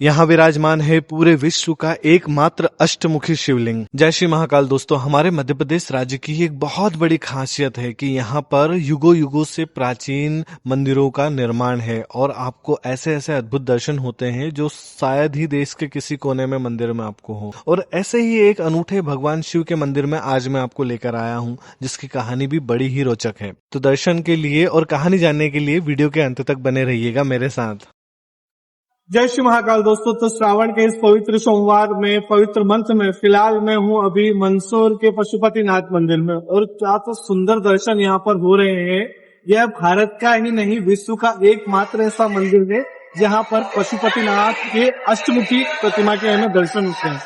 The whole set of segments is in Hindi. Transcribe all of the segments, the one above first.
यहाँ विराजमान है पूरे विश्व का एकमात्र अष्टमुखी शिवलिंग। जय श्री महाकाल। दोस्तों, हमारे मध्य प्रदेश राज्य की एक बहुत बड़ी खासियत है कि यहाँ पर युगों युगों से प्राचीन मंदिरों का निर्माण है और आपको ऐसे ऐसे अद्भुत दर्शन होते हैं जो शायद ही देश के किसी कोने में मंदिर में आपको हो। और ऐसे ही एक अनूठे भगवान शिव के मंदिर में आज मैं आपको लेकर आया हूँ, जिसकी कहानी भी बड़ी ही रोचक है। तो दर्शन के लिए और कहानी जानने के लिए वीडियो के अंत तक बने रहिएगा मेरे साथ। जय श्री महाकाल। दोस्तों, तो श्रावण के इस पवित्र सोमवार में पवित्र मंथ में फिलहाल मैं हूं अभी मंदसौर के पशुपतिनाथ मंदिर में, और क्या तो सुंदर दर्शन यहाँ पर हो रहे हैं। यह भारत का ही नहीं विश्व का एकमात्र ऐसा मंदिर है जहाँ पर पशुपतिनाथ के अष्टमुखी प्रतिमा के हमें दर्शन होते हैं।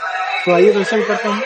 तो आइए दर्शन करते हैं।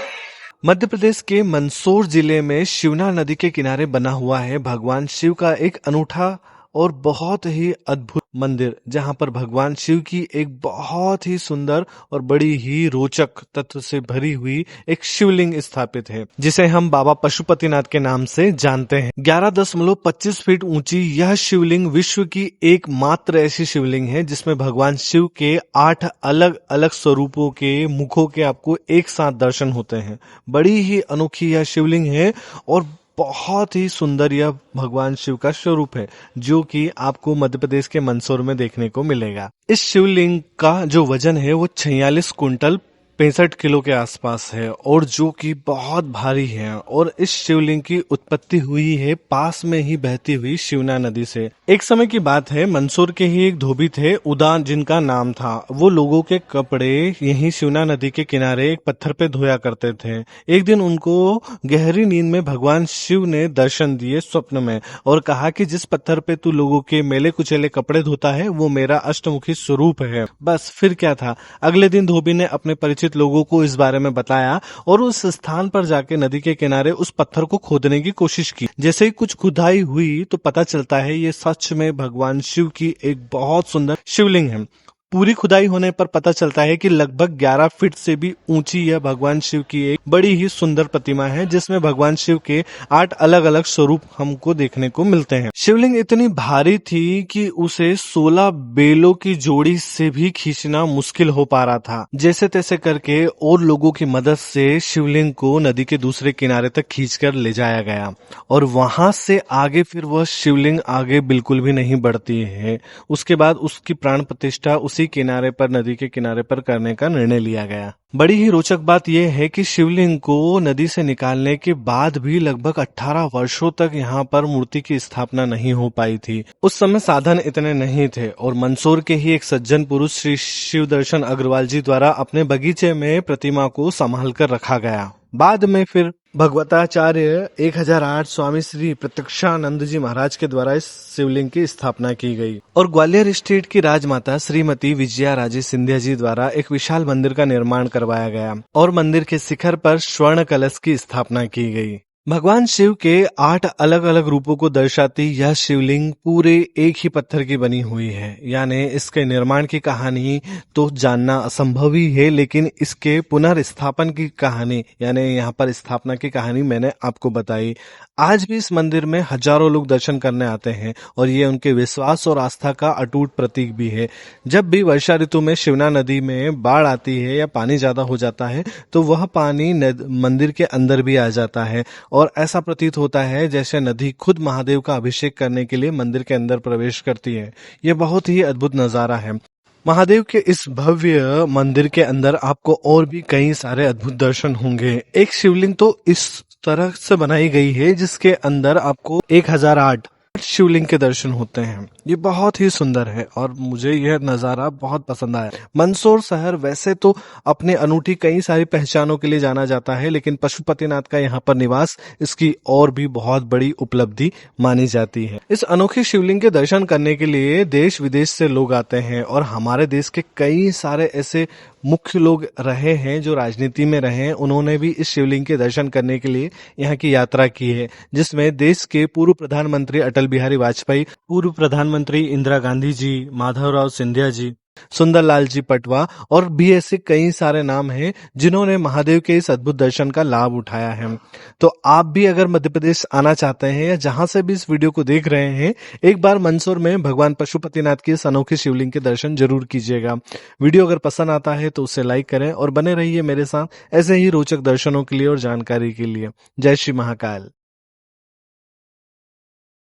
मध्य प्रदेश के मंदसौर जिले में शिवना नदी के किनारे बना हुआ है भगवान शिव का एक अनूठा और बहुत ही अद्भुत मंदिर, जहां पर भगवान शिव की एक बहुत ही सुंदर और बड़ी ही रोचक तत्व से भरी हुई एक शिवलिंग स्थापित है, जिसे हम बाबा पशुपतिनाथ के नाम से जानते हैं। 11.25 फीट ऊंची यह शिवलिंग विश्व की एकमात्र ऐसी शिवलिंग है जिसमें भगवान शिव के 8 अलग अलग स्वरूपों के मुखों के आपको एक साथ दर्शन होते हैं। बड़ी ही अनोखी यह शिवलिंग है और बहुत ही सुंदर यह भगवान शिव का स्वरूप है, जो कि आपको मध्य प्रदेश के मंदसौर में देखने को मिलेगा। इस शिवलिंग का जो वजन है वो 46 कुंटल 65 किलो के आसपास है और जो कि बहुत भारी है। और इस शिवलिंग की उत्पत्ति हुई है पास में ही बहती हुई शिवना नदी से। एक समय की बात है, मंदसौर के ही एक धोबी थे उदान, जिनका नाम था। वो लोगों के कपड़े यहीं शिवना नदी के किनारे एक पत्थर पे धोया करते थे। एक दिन उनको गहरी नींद में भगवान शिव ने दर्शन दिए स्वप्न में और कहा कि जिस पत्थर पे तू लोगों के मेले कुचेले कपड़े धोता है वो मेरा अष्टमुखी स्वरूप है। बस फिर क्या था, अगले दिन धोबी ने अपने परिचित लोगों को इस बारे में बताया और उस स्थान पर जाके नदी के किनारे उस पत्थर को खोदने की कोशिश की। जैसे ही कुछ खुदाई हुई तो पता चलता है ये सच में भगवान शिव की एक बहुत सुंदर शिवलिंग है। पूरी खुदाई होने पर पता चलता है कि लगभग 11 फीट से भी ऊंची यह भगवान शिव की एक बड़ी ही सुंदर प्रतिमा है, जिसमें भगवान शिव के 8 अलग अलग स्वरूप हमको देखने को मिलते हैं। शिवलिंग इतनी भारी थी कि उसे 16 बेलों की जोड़ी से भी खींचना मुश्किल हो पा रहा था। जैसे तैसे करके और लोगों की मदद से शिवलिंग को नदी के दूसरे किनारे तक खींचकर ले जाया गया और वहां से आगे फिर वह शिवलिंग आगे बिल्कुल भी नहीं बढ़ती है। उसके बाद उसकी प्राण प्रतिष्ठा उसी किनारे पर, नदी के किनारे पर करने का निर्णय लिया गया। बड़ी ही रोचक बात यह है कि शिवलिंग को नदी से निकालने के बाद भी लगभग 18 वर्षों तक यहाँ पर मूर्ति की स्थापना नहीं हो पाई थी। उस समय साधन इतने नहीं थे और मंदसौर के ही एक सज्जन पुरुष श्री शिव दर्शन अग्रवाल जी द्वारा अपने बगीचे में प्रतिमा को संभाल कर रखा गया। बाद में फिर भगवताचार्य 1008 स्वामी श्री प्रत्यक्षानंद जी महाराज के द्वारा इस शिवलिंग की स्थापना की गई और ग्वालियर स्टेट की राजमाता श्रीमती विजया राजे सिंधिया जी द्वारा एक विशाल मंदिर का निर्माण करवाया गया और मंदिर के शिखर पर स्वर्ण कलश की स्थापना की गई। भगवान शिव के 8 अलग अलग रूपों को दर्शाती यह शिवलिंग पूरे एक ही पत्थर की बनी हुई है, यानी इसके निर्माण की कहानी तो जानना असंभव ही है, लेकिन इसके पुनर्स्थापन की कहानी यानी यहाँ पर स्थापना की कहानी मैंने आपको बताई। आज भी इस मंदिर में हजारों लोग दर्शन करने आते हैं और ये उनके विश्वास और आस्था का अटूट प्रतीक भी है। जब भी वर्षा ऋतु में शिवना नदी में बाढ़ आती है या पानी ज्यादा हो जाता है तो वह पानी मंदिर के अंदर भी आ जाता है और ऐसा प्रतीत होता है जैसे नदी खुद महादेव का अभिषेक करने के लिए मंदिर के अंदर प्रवेश करती है। यह बहुत ही अद्भुत नजारा है। महादेव के इस भव्य मंदिर के अंदर आपको और भी कई सारे अद्भुत दर्शन होंगे। एक शिवलिंग तो इस तरह से बनाई गई है जिसके अंदर आपको 1008 शिवलिंग के दर्शन होते हैं। ये बहुत ही सुंदर है और मुझे यह नजारा बहुत पसंद आया। मंदसौर शहर वैसे तो अपने अनूठी कई सारी पहचानों के लिए जाना जाता है, लेकिन पशुपतिनाथ का यहाँ पर निवास इसकी और भी बहुत बड़ी उपलब्धि मानी जाती है। इस अनोखी शिवलिंग के दर्शन करने के लिए देश विदेश से लोग आते हैं और हमारे देश के कई सारे ऐसे मुख्य लोग रहे हैं जो राजनीति में रहे हैं, उन्होंने भी इस शिवलिंग के दर्शन करने के लिए यहाँ की यात्रा की है, जिसमें देश के पूर्व प्रधानमंत्री अटल बिहारी वाजपेयी, पूर्व प्रधानमंत्री इंदिरा गांधी जी, माधवराव सिंधिया जी, सुंदरलाल जी पटवा और भी ऐसे कई सारे नाम हैं जिन्होंने महादेव के इस अद्भुत दर्शन का लाभ उठाया है। तो आप भी अगर मध्य प्रदेश आना चाहते हैं या जहां से भी इस वीडियो को देख रहे हैं, एक बार मंदसौर में भगवान पशुपतिनाथ के इस अनोखे शिवलिंग के दर्शन जरूर कीजिएगा। वीडियो अगर पसंद आता है तो उसे लाइक करें और बने रहिए मेरे साथ ऐसे ही रोचक दर्शनों के लिए और जानकारी के लिए। जय श्री महाकाल।